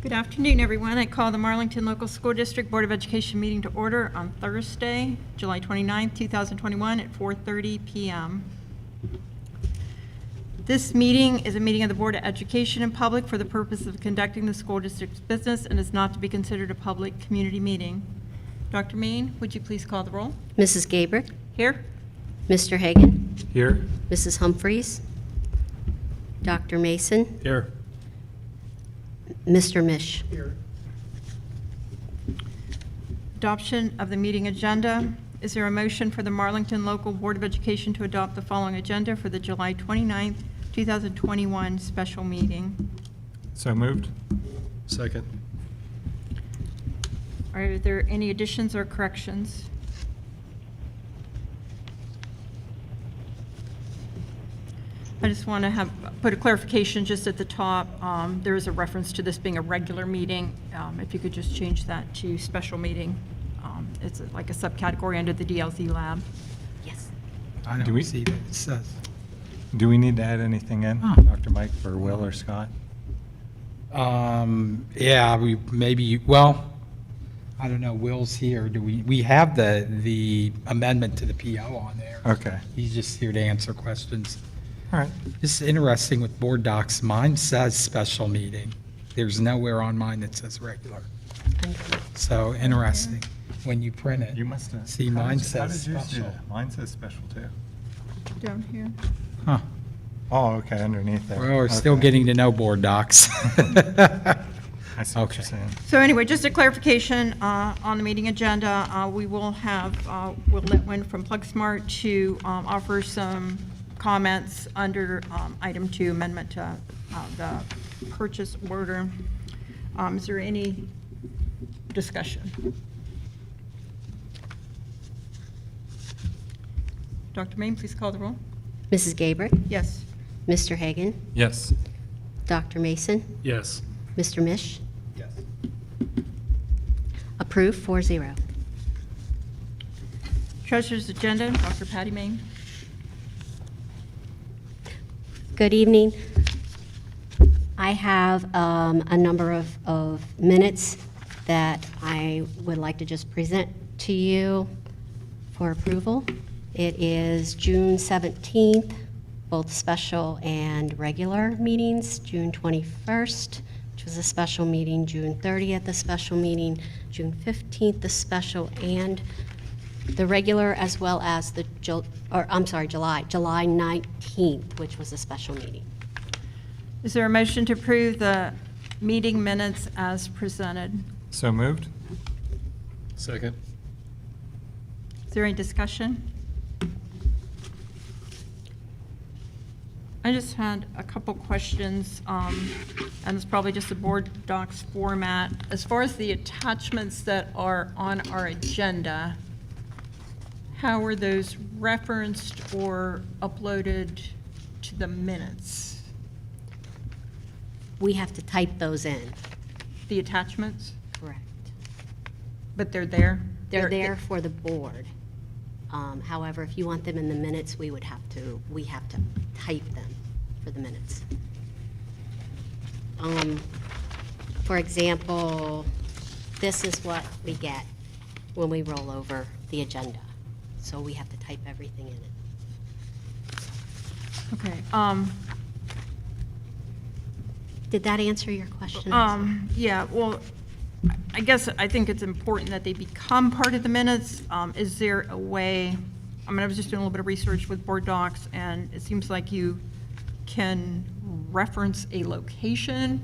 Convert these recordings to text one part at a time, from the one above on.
Good afternoon, everyone. I call the Marlington Local School District Board of Education meeting to order on Thursday, July 29th, 2021 at 4:30 p.m. This meeting is a meeting of the Board of Education in public for the purpose of conducting the school district's business and is not to be considered a public community meeting. Dr. Main, would you please call the roll? Mrs. Gabrick? Here. Mr. Hagan? Here. Mrs. Humphreys? Dr. Mason? Here. Mr. Mish? Here. Adoption of the meeting agenda. Is there a motion for the Marlington Local Board of Education to adopt the following agenda for the July 29th, 2021 special meeting? So moved. Second. Are there any additions or corrections? I just want to put a clarification just at the top. There is a reference to this being a regular meeting. If you could just change that to special meeting. It's like a subcategory under the DLZ lab. Yes. I Do don't we- see that it says. Do we need to add anything in, Oh. Dr. Mike, or Will or Scott? Yeah, we maybe, well, I don't know, Will's here. Do we have the amendment to the PO on there. Okay. He's just here to answer questions. All right. This is interesting with board docs. Mine says special meeting. There's nowhere on mine that says regular. So interesting. When you print it. You must have. See, mine says special. Mine says special too. Down here. Huh. Oh, okay, underneath there. Well, we're still Okay. getting to know board docs. I see what Okay. you're saying. So anyway, just a clarification on the meeting agenda. We will have Will Litwin from PlugSmart to offer some comments under item 2, amendment to the purchase order. Is there any discussion? Dr. Main, please call the roll. Mrs. Gabrick? Yes. Mr. Hagan? Yes. Dr. Mason? Yes. Mr. Mish? Yes. Approved 4-0. Treasurer's agenda, Dr. Patty Main. Good evening. I have a number of minutes that I would like to just present to you for approval. It is June 17th, both special and regular meetings, June 21st, which was a special meeting, June 30th, the special meeting, June 15th, the special, and the regular, as well as the, July 19th, which was a special meeting. Is there a motion to approve the meeting minutes as presented? So moved. Second. Is there any discussion? I just had a couple questions, and it's probably just the board docs format. As far as the attachments that are on our agenda, how are those referenced or uploaded to the minutes? We have to type those in. The attachments? Correct. But they're there? They're there for the board. However, if you want them in the minutes, we have to type them for the minutes. For example, this is what we get when we roll over the agenda. So we have to type everything in it. Okay. Did that answer your question? Yeah, well, I think it's important that they become part of the minutes. Is there a way, I was just doing a little bit of research with board docs, and it seems like you can reference a location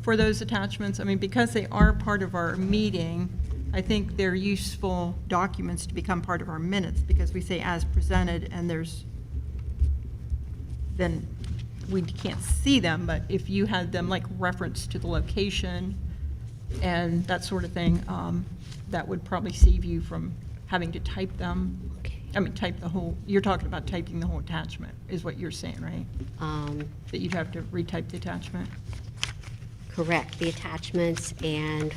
for those attachments. Because they are part of our meeting, I think they're useful documents to become part of our minutes, because we say as presented, and then we can't see them, but if you had them like reference to the location and that sort of thing, that would probably save you from having to type them. Okay. Type the whole, you're talking about typing the whole attachment, is what you're saying, right? That you'd have to retype the attachment? Correct, the attachments, and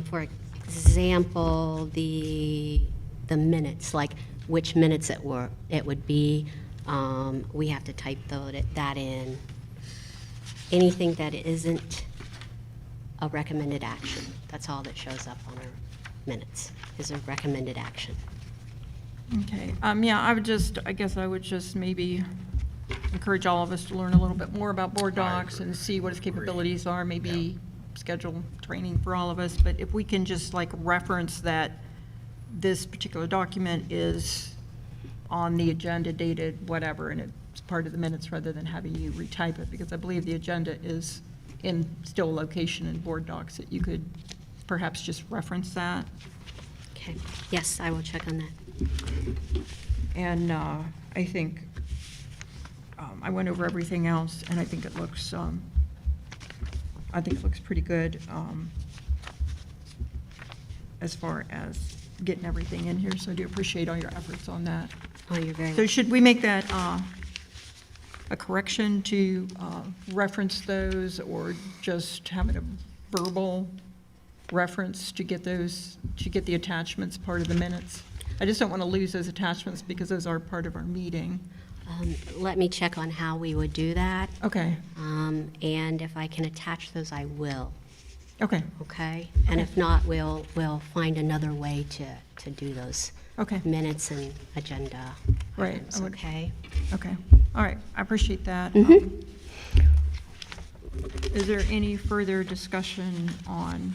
for example, the minutes, like which minutes it would be, we have to type that in. Anything that isn't a recommended action. That's all that shows up on our minutes, is a recommended action. Okay, yeah, I guess I would just maybe encourage all of us to learn a little bit more about board docs and see what its capabilities are, maybe schedule training for all of us, but if we can just like reference that this particular document is on the agenda dated whatever, and it's part of the minutes rather than having you retype it, because I believe the agenda is in still location in board docs, that you could perhaps just reference that. Okay, yes, I will check on that. And I think I went over everything else, and I think it looks pretty good as far as getting everything in here. So I do appreciate all your efforts on that. Oh, you're very So should we make that a correction to reference those, or just having a verbal reference to get those, to get the attachments part of the minutes? I just don't want to lose those attachments because those are part of our meeting. Let me check on how we would do that, Okay, and if I can attach those, I will, okay, okay? And if not, we'll find another way to do those okay, minutes and agenda Right, items, I would- okay? okay. All right, I appreciate that. Mhm. Is there any further discussion on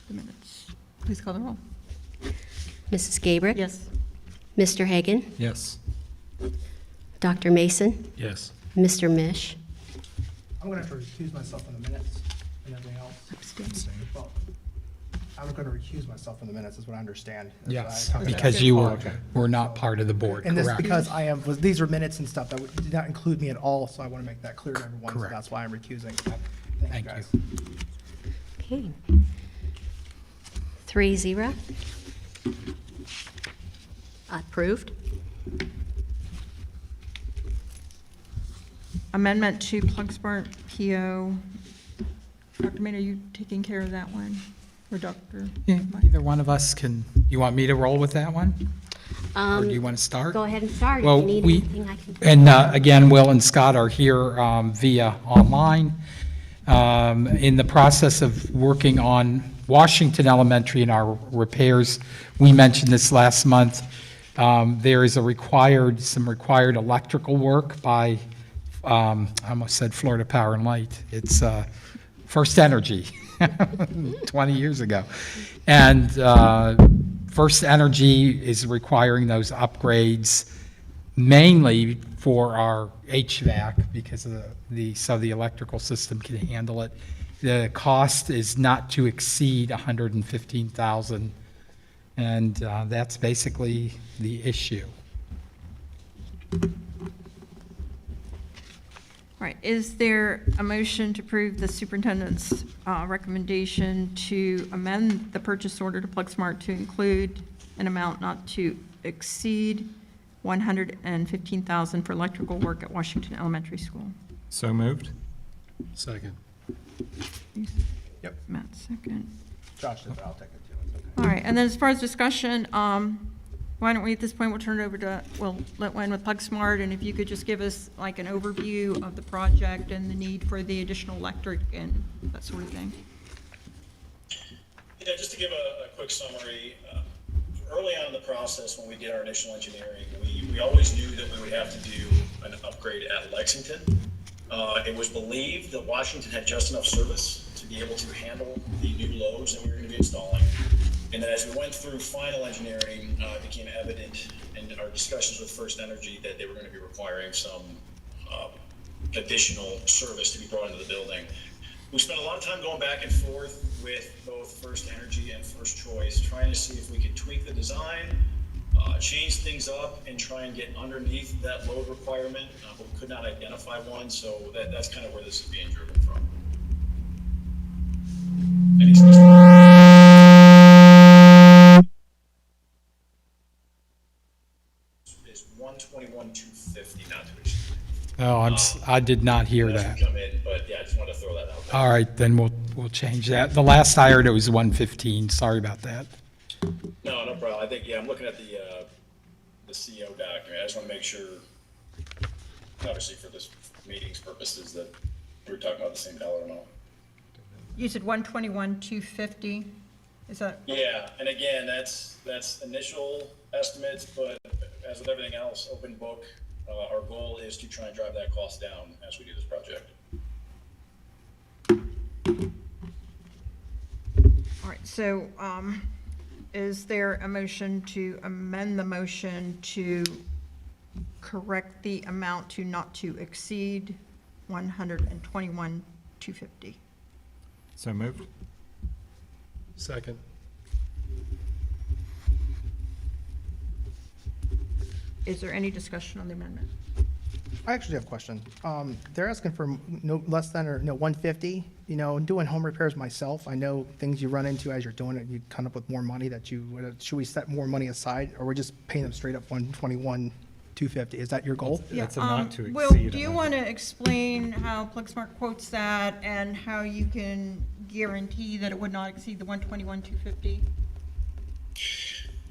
the minutes? Please call the roll. Mrs. Gabrick? Yes. Mr. Hagan? Yes. Dr. Mason? Yes. Mr. Mish? I'm going to have to recuse myself from the minutes and everything else. Well, I'm going to recuse myself from the minutes, is what I understand. Yes, That's why I- because you were not part of the board, And this, correct? because these are minutes and stuff that did not include me at all, so I want to make that clear to everyone. So Correct. that's why I'm recusing. Thank guys. you. Okay. 3-0. Approved. Amendment to Plug Smart PO. Dr. Maynard, are you taking care of that one? Or Dr.? Yeah, either one of us can, you want me to roll with that one? Or do you want to start? Go ahead and start. If Well, you need we, anything, I can. and again, Will and Scott are here via online. In the process of working on Washington Elementary and our repairs, we mentioned this last month, there is some required electrical work by, I almost said Florida Power and Light. It's First Energy, 20 years ago. And First Energy is requiring those upgrades mainly for our HVAC because of so the electrical system can handle it. The cost is not to exceed $115,000, and that's basically the issue. All right, is there a motion to approve the superintendent's recommendation to amend the purchase order to Plug Smart to include an amount not to exceed $115,000 for electrical work at Washington Elementary School? So moved? Second. Yep. Matt, second. Josh did, but I'll take it too. It's okay. All right, and then as far as discussion, why don't we, at this point, we'll turn it over to, we'll let Wen with Plug Smart, and if you could just give us like an overview of the project and the need for the additional electric and that sort of thing. Yeah, just to give a quick summary, early on in the process, when we did our initial engineering, we always knew that we would have to do an upgrade at Lexington. It was believed that Washington had just enough service to be able to handle the new loads that we were going to be installing. And then as we went through final engineering, it became evident in our discussions with First Energy that they were going to be requiring some additional service to be brought into the building. We spent a lot of time going back and forth with both First Energy and First Choice, trying to see if we could tweak the design, change things up, and try and get underneath that load requirement, but we could not identify one, so that's kind of where this is being driven from. Any is 121,250, not to exceed. Oh, I did not hear That's that. come in, but yeah, I just wanted to throw that out there. All right, then we'll change that. The last I heard it was 115. Sorry about that. No problem. I think, yeah, I'm looking at the CO document. I just want to make sure, obviously for this meeting's purposes, that we're talking about the same dollar amount. you said 121, 250? Is that, Yeah, and again, that's initial estimates, but as with everything else, open book, our goal is to try and drive that cost down as we do this project. all right, so is there a motion to amend the motion to correct the amount to not to exceed 121, 250? So moved. Second. Is there any discussion on the amendment? I actually have a question. They're asking for no less than or no 150. You know, doing home repairs myself, I know things you run into as you're doing it. You come up with more money that you should we set more money aside, or we're just paying them straight up 121, 250? Is that your goal? That's a not to Will, exceed do you amount. want to explain how Plexmark quotes that and how you can guarantee that it would not exceed the 121, 250?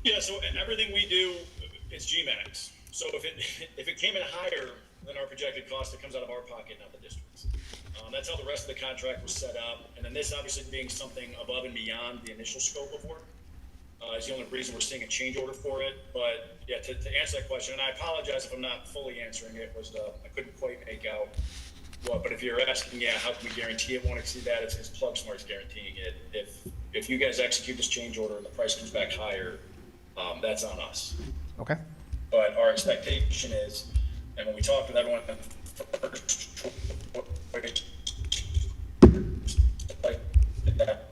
Yeah, so everything we do is GMAX. So if it came in higher than our projected cost, it comes out of our pocket, not the district's. That's how the rest of the contract was set up. And then this obviously being something above and beyond the initial scope of work is the only reason we're seeing a change order for it. But yeah, to answer that question, and I apologize if I'm not fully answering it, I couldn't quite make out what, but if you're asking, yeah, how can we guarantee it won't exceed that? It's Plug-Smart's guaranteeing it. If you guys execute this change order and the price comes back higher, that's on us. Okay. But our expectation is, and when we talked with everyone first, like that,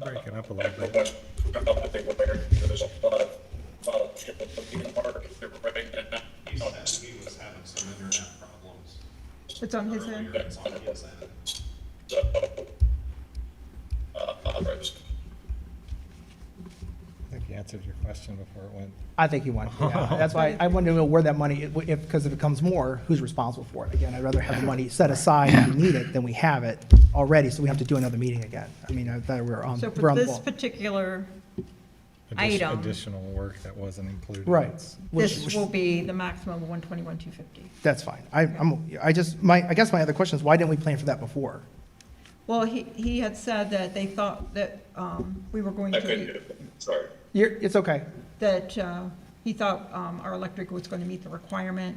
Breaking up a little bit. there's a lot of volatility in the market right now. He said he was having some internet problems. It's on his end. It's on his end. So, I think you answered your question before it went. I think you want. Yeah. That's why I wanted to know where that money, because if it comes more, who's responsible for it? Again, I'd rather have the money set aside if we need it than we have it already, so we have to do another meeting again. I mean, I thought we're on So we're for on the this ball. particular item, Additional work that wasn't included. Right. this will be the maximum of 121, 250. That's fine. I guess my other question is, why didn't we plan for that before? Well, he had said that they thought that we were going I couldn't do to, it, sorry. It's okay. that he thought our electric was going to meet the requirement,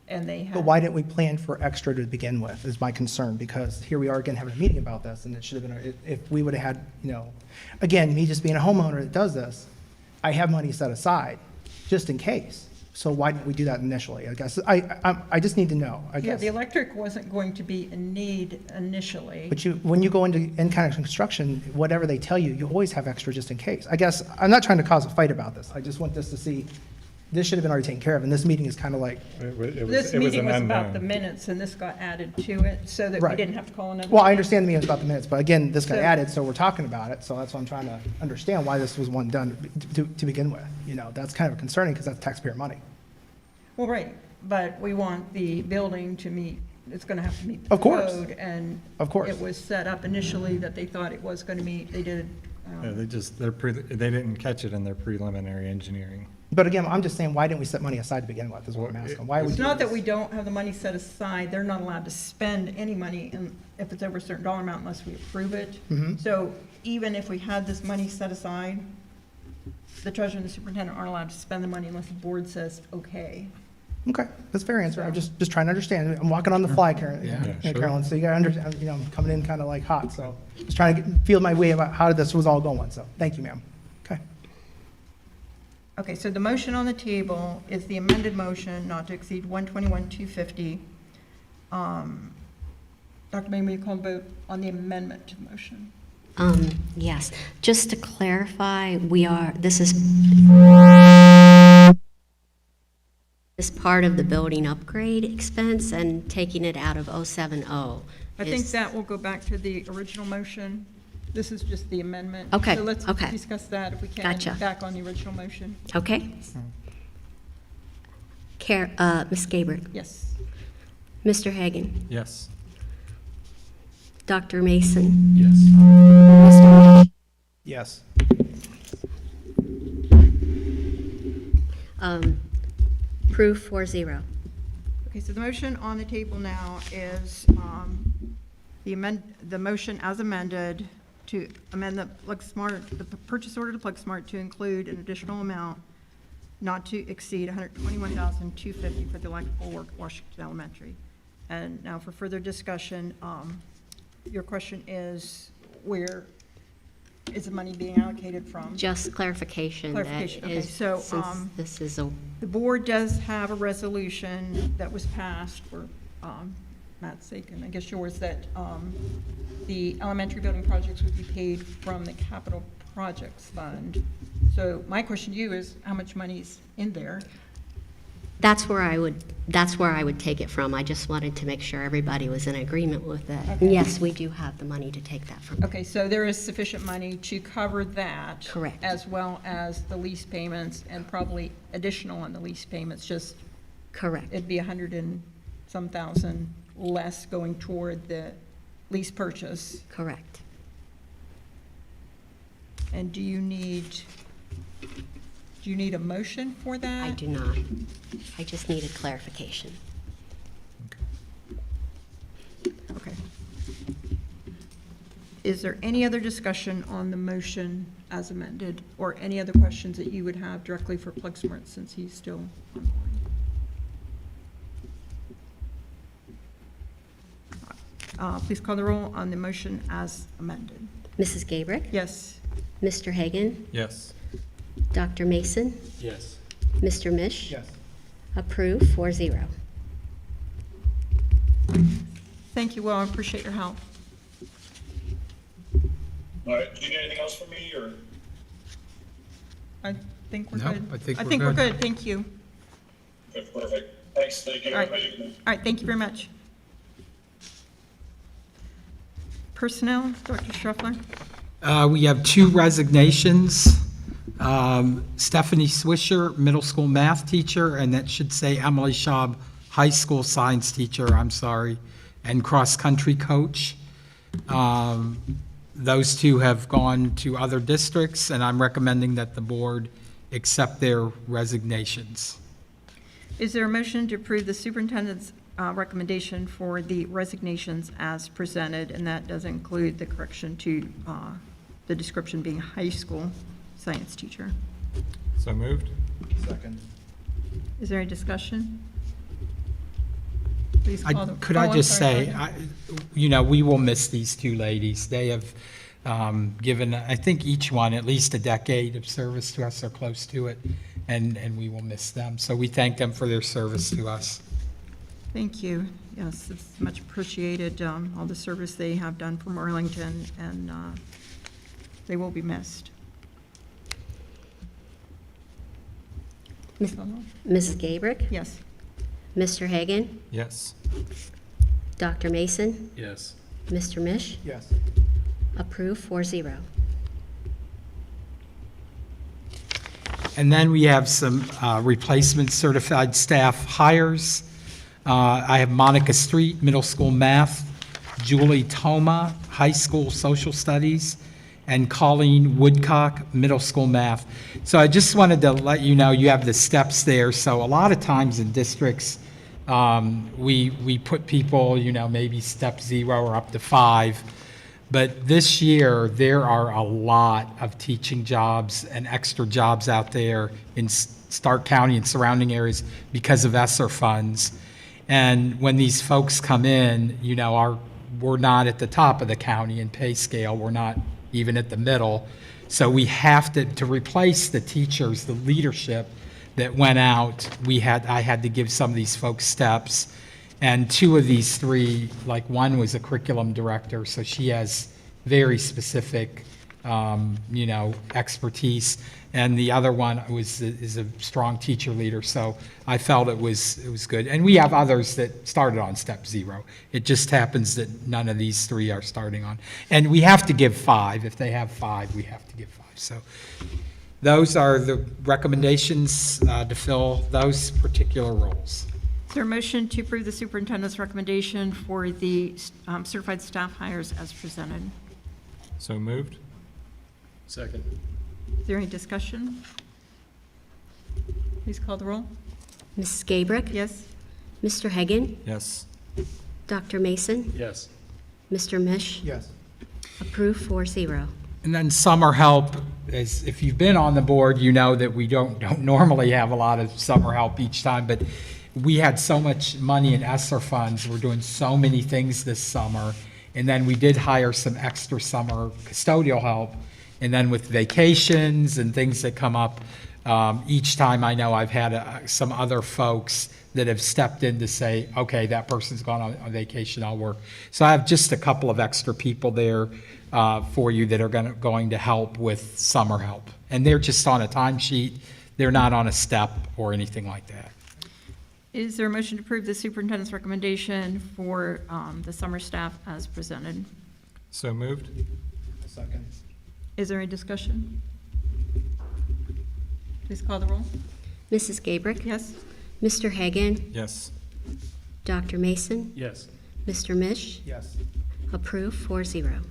and they had. But why didn't we plan for extra to begin with, is my concern, because here we are again having a meeting about this, and it should have been, if we would have had, again, me just being a homeowner that does this, I have money set aside, just in case. So why didn't we do that initially? I guess, I just need to know, I Yeah, guess. the electric wasn't going to be in need initially. But when you go into any kind of construction, whatever they tell you, you always have extra just in case. I guess, I'm not trying to cause a fight about this, I just want this to see, this should have been already taken care of, and this meeting is kind of like, This meeting was about the minutes, and this got added to it, so that we Right. didn't have to call another. well, I meeting. understand the meeting was about the minutes, but again, this got So- added, so we're talking about it, so that's why I'm trying to understand why this was one done to begin with. That's kind of concerning, because that's taxpayer money. Well, right, but we want the building to meet, it's going to have to meet the Of course. code. And Of course. it was set up initially that they thought it was going to meet, they did. Yeah, they didn't catch it in their preliminary engineering. But again, I'm just saying, why didn't we set money aside to begin with, is what I'm Well, asking. Why are we It's doing not that this? we don't have the money set aside, they're not allowed to spend any money if it's over a certain dollar amount unless we approve it. Mhm. So even if we had this money set aside, the treasurer and the superintendent aren't allowed to spend the money unless the board says, okay. Okay, that's a fair answer. I'm just trying to understand. I'm walking on the fly, Karen, Yeah, sure. Carolyn, so you gotta understand, I'm coming in kind of like hot, so just trying to feel my way about how this was all going, so, thank you, ma'am. Okay. Okay, so the motion on the table is the amended motion not to exceed 121, 250. Dr. May, will you call the vote on the amendment to the motion? Yes, just to clarify, this is part of the building upgrade expense and taking it out of 070. I think that will go back to the original motion. This is just the amendment. Okay, So let's okay. discuss that if we can. Gotcha. Back on the original motion. Okay. Ms. Gabrick, Yes. Mr. Hagan, Yes. Dr. Mason, Yes. Mr. Yes. Proof 4-0. Okay, so the motion on the table now is the motion as amended to amend the the purchase order to PlugSmart to include an additional amount not to exceed $121,250 for the electrical work at Washington Elementary. And now for further discussion, your question is, where is the money being allocated from? Just clarification. Clarification, That okay, is, so, since this is a, The board does have a resolution that was passed for Matt's sake, and I guess yours, that the elementary building projects would be paid from the capital projects fund. So my question to you is, how much money's in there? that's where I would take it from. I just wanted to make sure everybody was in agreement with that. Okay. And yes, we do have the money to take that from. Okay, so there is sufficient money to cover that. Correct. As well as the lease payments and probably additional on the lease payments, just Correct. it'd be 100 and some thousand less going toward the lease purchase. Correct. And do you need a motion for that? I do not. I just needed clarification. Okay. Is there any other discussion on the motion as amended, or any other questions that you would have directly for PlugSmart since he's still on board? Please call the roll on the motion as amended. Mrs. Gabrick? Yes. Mr. Hagan? Yes. Dr. Mason? Yes. Mr. Mish? Yes. Approved, 4-0. Thank you, Will, I appreciate your help. All right, do you need anything else from me, or? I think we're No, good. I think we're we're good. good, thank you. Okay, perfect. Thanks, thank you, All right. everybody. All right, thank you very much. Personnel, Dr. Schruffler? We have 2 resignations. Stephanie Swisher, middle school math teacher, and that should say Emily Schaub, high school science teacher, I'm sorry, and cross-country coach. Those 2 have gone to other districts, and I'm recommending that the board accept their resignations. Is there a motion to approve the superintendent's recommendation for the resignations as presented? And that does include the correction to the description being high school science teacher. So moved? Second. Is there any discussion? Please call the. Could oh, I I'm just sorry, say, go ahead. we will miss these 2 ladies. They have given, I think, each one at least a decade of service to us or close to it, and we will miss them. So we thank them for their service to us. Thank you. Yes, it's much appreciated, all the service they have done for Marlington, and they will be missed. Mrs. Gabrick? Yes. Mr. Hagan? Yes. Dr. Mason? Yes. Mr. Mish? Yes. Approved, 4-0. And then we have some replacement certified staff hires. I have Monica Street, middle school math, Julie Toma, high school social studies, and Colleen Woodcock, middle school math. So I just wanted to let you know, you have the steps there. So a lot of times in districts, we put people, maybe step 0 or up to 5. But this year, there are a lot of teaching jobs and extra jobs out there in Stark County and surrounding areas because of ESSER funds. And when these folks come in, we're not at the top of the county in pay scale. We're not even at the middle. So we have to replace the teachers, the leadership that went out. I had to give some of these folks steps. And 2 of these 3, like one was a curriculum director, so she has very specific, expertise. And the other one is a strong teacher leader, so I felt it was good. And we have others that started on step 0. It just happens that none of these 3 are starting on. And we have to give 5. If they have 5, we have to give 5. So those are the recommendations to fill those particular roles. Is there a motion to approve the superintendent's recommendation for the certified staff hires as presented? So moved? Second. Is there any discussion? Please call the roll. Mrs. Gabrick? Yes? Mr. Hagan, Yes. Dr. Mason, Yes. Mr. Mish, Yes. approved 4-0. And then summer help is, if you've been on the board, you know that we don't normally have a lot of summer help each time, but we had so much money in ESSER funds, we're doing so many things this summer. And then we did hire some extra summer custodial help. And then with vacations and things that come up, each time I know I've had some other folks that have stepped in to say, okay, that person's gone on vacation, I'll work. So I have just a couple of extra people there for you that are going to help with summer help. And they're just on a timesheet, they're not on a step or anything like that. Is there a motion to approve the superintendent's recommendation for the summer staff as presented? So moved? Second. Is there any discussion? Please call the roll. Mrs. Gabrick, Yes? Mr. Hagan, Yes. Dr. Mason, Yes. Mr. Mish, Yes. approved 4-0.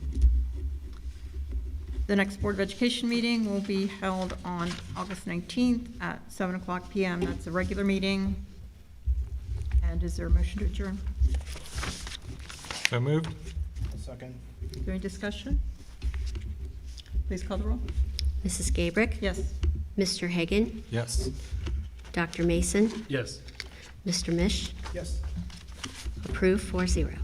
The next Board of Education meeting will be held on August 19th at 7 o'clock PM. That's a regular meeting. And is there a motion to adjourn? So moved? Second. Is there any discussion? Please call the roll. Mrs. Gabrick, Yes? Mr. Hagan, Yes. Dr. Mason, Yes. Mr. Mish, Yes. approved 4-0.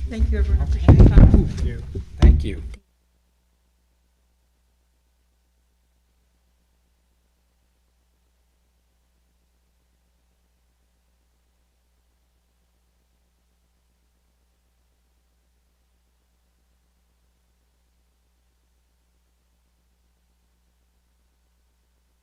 Thank you, everyone. I appreciate your time. Thank you. Thank you.